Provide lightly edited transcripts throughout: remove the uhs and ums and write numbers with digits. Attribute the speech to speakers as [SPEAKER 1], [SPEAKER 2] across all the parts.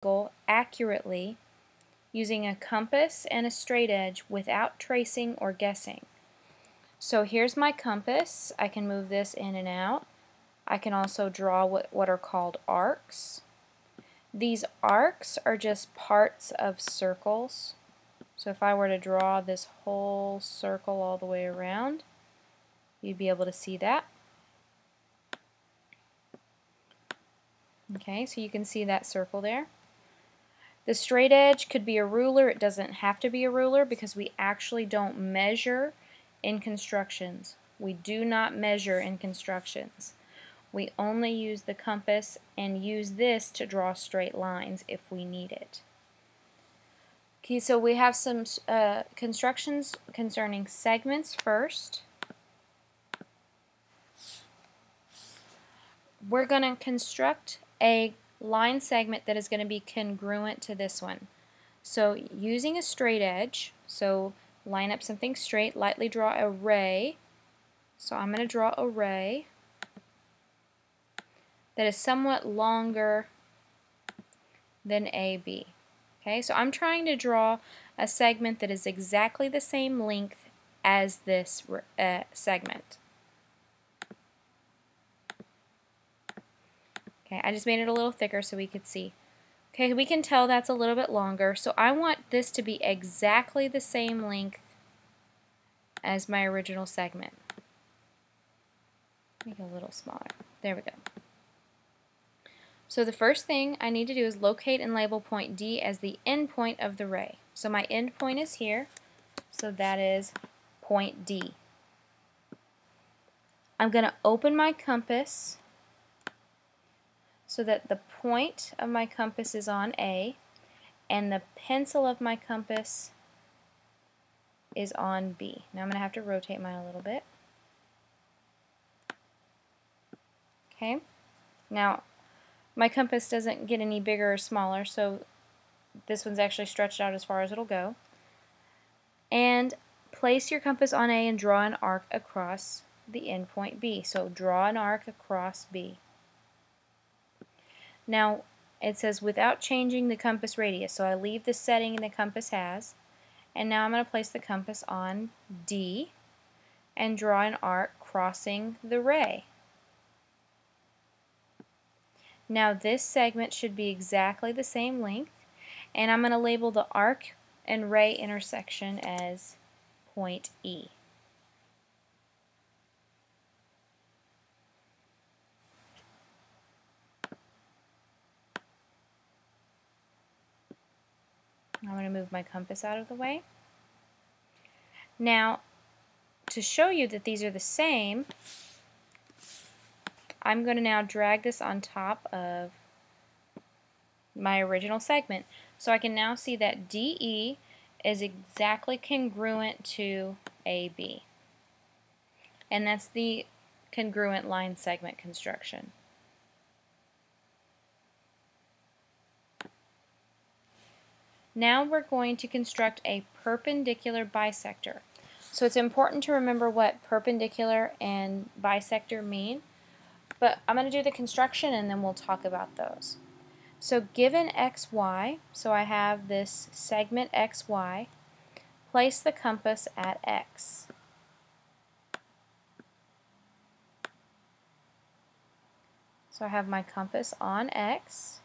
[SPEAKER 1] angle accurately using a compass and a straight edge without tracing or guessing. So here's my compass. I can move this in and out. I can also draw what are called arcs. These arcs are just parts of circles. So if I were to draw this whole circle all the way around, you'd be able to see that. Okay, so you can see that circle there. The straight edge could be a ruler. It doesn't have to be a ruler because we actually don't measure in constructions. We do not measure in constructions. We only use the compass and use this to draw straight lines if we need it. Okay, so we have some constructions concerning segments first. We're going to construct a line segment that is going to be congruent to this one. So using a straight edge, so line up something straight, lightly draw a ray. So I'm going to draw a ray that is somewhat longer than AB. Okay, so I'm trying to draw a segment that is exactly the same length as this segment. Okay, I just made it a little thicker so we could see. Okay, we can tell that's a little bit longer, so I want this to be exactly the same length as my original segment. Make it a little smaller. There we go. So the first thing I need to do is locate and label point D as the end point of the ray. So my end point is here, so that is point D. I'm going to open my compass so that the point of my compass is on A and the pencil of my compass is on B. Now I'm going to have to rotate mine a little bit. Okay, now my compass doesn't get any bigger or smaller, so this one's actually stretched out as far as it'll go. And place your compass on A and draw an arc across the endpoint B. So draw an arc across B. Now it says without changing the compass radius, so I leave the setting the compass has, and now I'm going to place the compass on D and draw an arc crossing the ray. Now this segment should be exactly the same length, and I'm going to label the arc and ray intersection as point E. I'm going to move my compass out of the way. Now, to show you that these are the same, I'm going to now drag this on top of my original segment. So I can now see that DE is exactly congruent to AB. And that's the congruent line segment construction. Now we're going to construct a perpendicular bisector. So it's important to remember what perpendicular and bisector mean, but I'm going to do the construction and then we'll talk about those. So given XY, so I have this segment XY, place the compass at X. So I have my compass on X.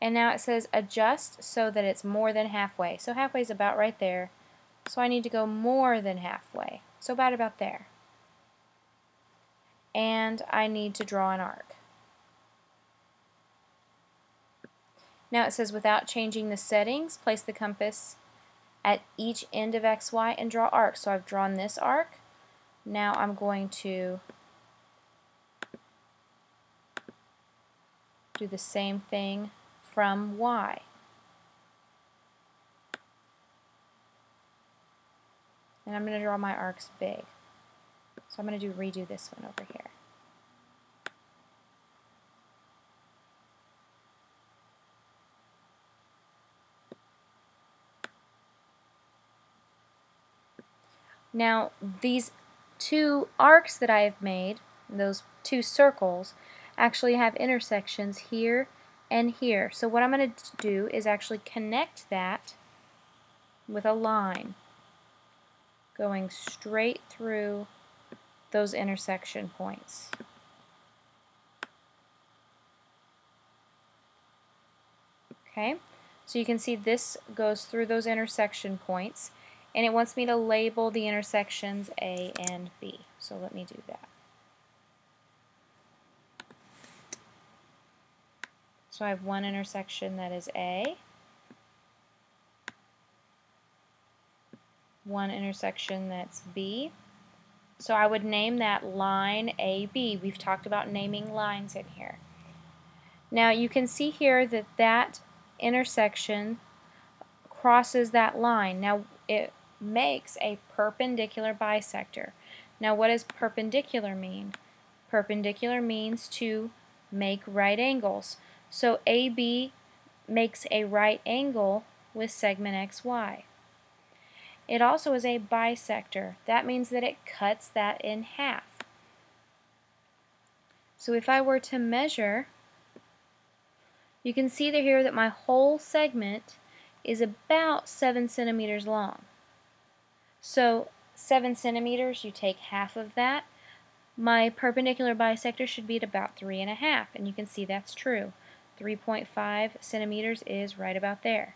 [SPEAKER 1] And now it says adjust so that it's more than halfway. So halfway is about right there. So I need to go more than halfway. So about there. And I need to draw an arc. Now it says without changing the settings, place the compass at each end of XY and draw arcs. So I've drawn this arc. Now I'm going to do the same thing from Y. And I'm going to draw my arcs big. So I'm going to redo this one over here. Now these two arcs that I have made, those two circles, actually have intersections here and here. So what I'm going to do is actually connect that with a line going straight through those intersection points. Okay, so you can see this goes through those intersection points, and it wants me to label the intersections A and B. So let me do that. So I have one intersection that is A, one intersection that's B. So I would name that line AB. We've talked about naming lines in here. Now you can see here that that intersection crosses that line. Now it makes a perpendicular bisector. Now what does perpendicular mean? Perpendicular means to make right angles. So AB makes a right angle with segment XY. It also is a bisector. That means that it cuts that in half. So if I were to measure, you can see here that my whole segment is about 7 centimeters long. So 7 centimeters, you take half of that. My perpendicular bisector should be at about 3.5, and you can see that's true. 3.5 centimeters is right about there.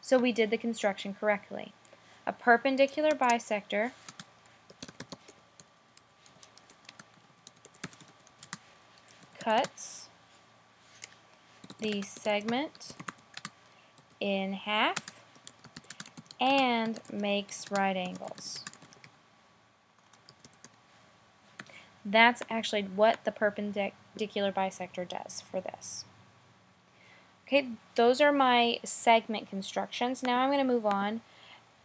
[SPEAKER 1] So we did the construction correctly. A perpendicular bisector cuts the segment in half and makes right angles. That's actually what the perpendicular bisector does for this. Okay, those are my segment constructions. Now I'm going to move on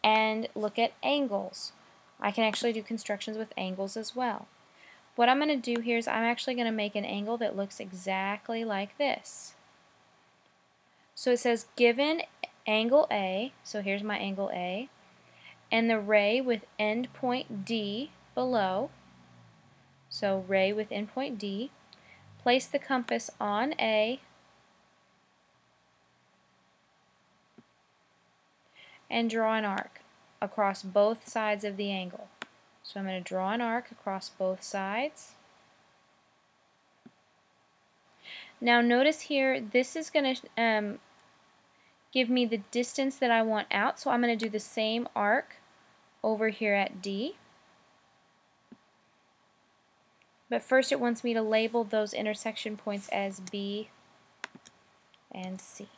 [SPEAKER 1] and look at angles. I can actually do constructions with angles as well. What I'm going to do here is I'm actually going to make an angle that looks exactly like this. So it says given angle A, so here's my angle A, and the ray with endpoint D below, so ray with endpoint D, place the compass on A and draw an arc across both sides of the angle. So I'm going to draw an arc across both sides. Now notice here, this is going to give me the distance that I want out, so I'm going to do the same arc over here at D. But first it wants me to label those intersection points as B and C.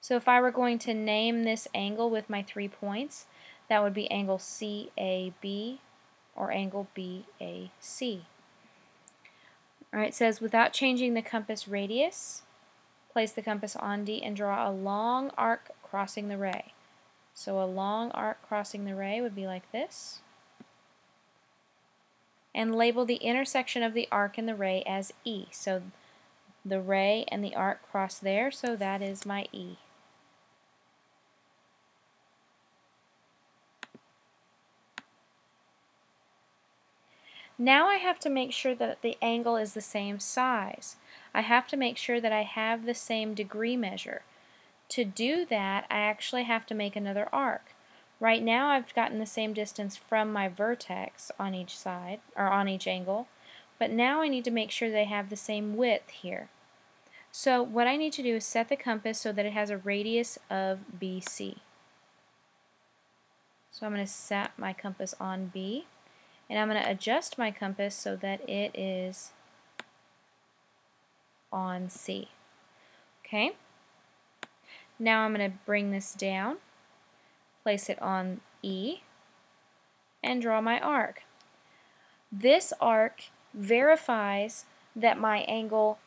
[SPEAKER 1] So if I were going to name this angle with my 3 points, that would be angle CAB or angle BAC. Alright, it says without changing the compass radius, place the compass on D and draw a long arc crossing the ray. So a long arc crossing the ray would be like this. And label the intersection of the arc and the ray as E. So the ray and the arc cross there, so that is my E. Now I have to make sure that the angle is the same size. I have to make sure that I have the same degree measure. To do that, I actually have to make another arc. Right now I've gotten the same distance from my vertex on each side, or on each angle, but now I need to make sure they have the same width here. So what I need to do is set the compass so that it has a radius of BC. So I'm going to set my compass on B, and I'm going to adjust my compass so that it is on C. Okay? Now I'm going to bring this down, place it on E, and draw my arc. This arc verifies that my angle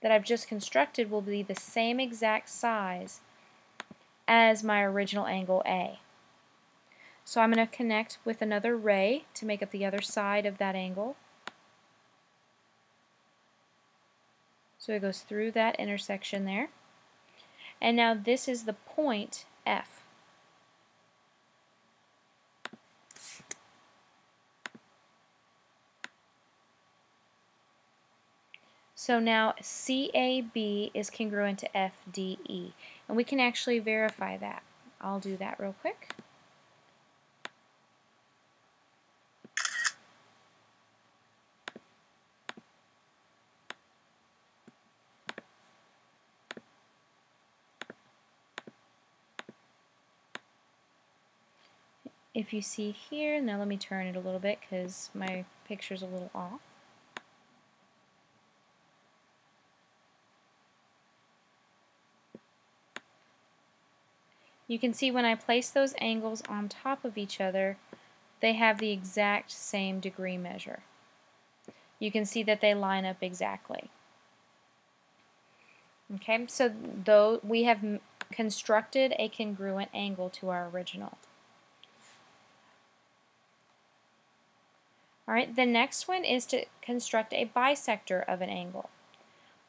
[SPEAKER 1] that I've just constructed will be the same exact size as my original angle A. So I'm going to connect with another ray to make up the other side of that angle. So it goes through that intersection there. And now this is the point F. So now CAB is congruent to FDE, and we can actually verify that. I'll do that real quick. If you see here, now let me turn it a little bit because my picture's a little off. You can see when I place those angles on top of each other, they have the exact same degree measure. You can see that they line up exactly. Okay, so though we have constructed a congruent angle to our original. Alright, the next one is to construct a bisector of an angle.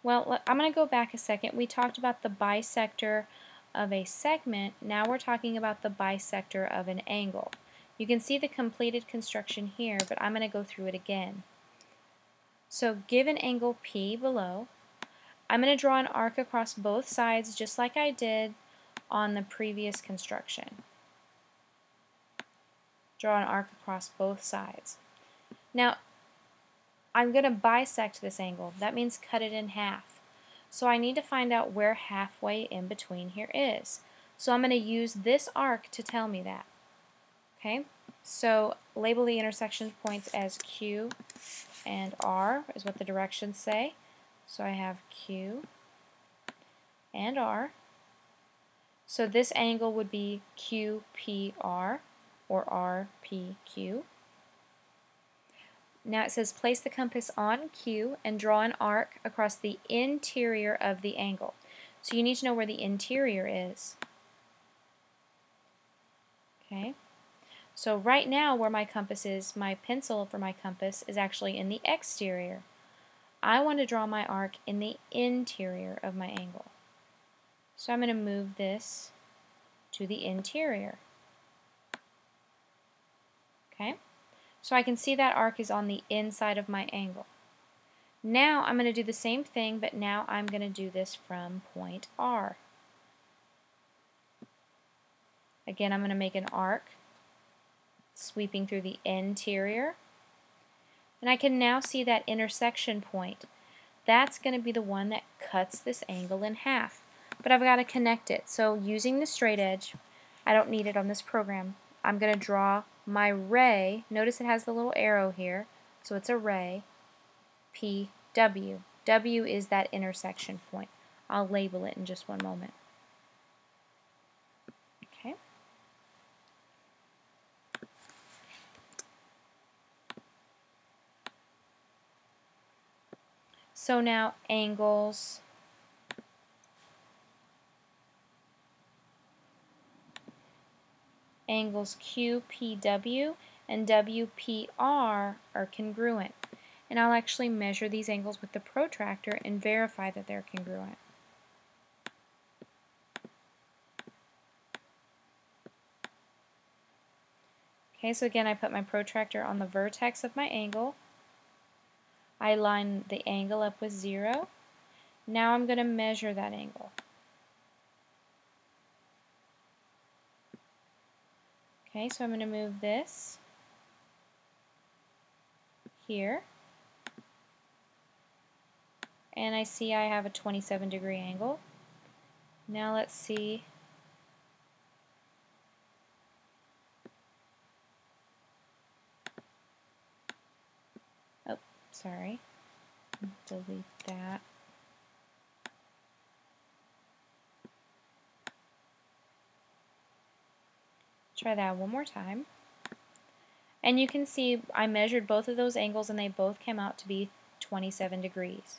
[SPEAKER 1] Well, I'm going to go back a second. We talked about the bisector of a segment. Now we're talking about the bisector of an angle. You can see the completed construction here, but I'm going to go through it again. So given angle P below, I'm going to draw an arc across both sides just like I did on the previous construction. Draw an arc across both sides. Now, I'm going to bisect this angle. That means cut it in half. So I need to find out where halfway in between here is. So I'm going to use this arc to tell me that. Okay? So label the intersection points as Q and R is what the directions say. So I have Q and R. So this angle would be QPR or RPQ. Now it says place the compass on Q and draw an arc across the interior of the angle. So you need to know where the interior is. Okay. So right now where my compass is, my pencil for my compass is actually in the exterior. I want to draw my arc in the interior of my angle. So I'm going to move this to the interior. Okay? So I can see that arc is on the inside of my angle. Now I'm going to do the same thing, but now I'm going to do this from point R. Again, I'm going to make an arc sweeping through the interior. And I can now see that intersection point. That's going to be the one that cuts this angle in half. But I've got to connect it. So using the straight edge, I don't need it on this program. I'm going to draw my ray. Notice it has the little arrow here. So it's a ray. PW. W is that intersection point. I'll label it in just one moment. Okay. So now angles QPW and WPR are congruent. And I'll actually measure these angles with the protractor and verify that they're congruent. Okay, so again I put my protractor on the vertex of my angle. I line the angle up with 0. Now I'm going to measure that angle. Okay, so I'm going to move this here. And I see I have a 27-degree angle. Now let's see. Oh, sorry. Delete that. Try that one more time. And you can see I measured both of those angles and they both came out to be 27 degrees.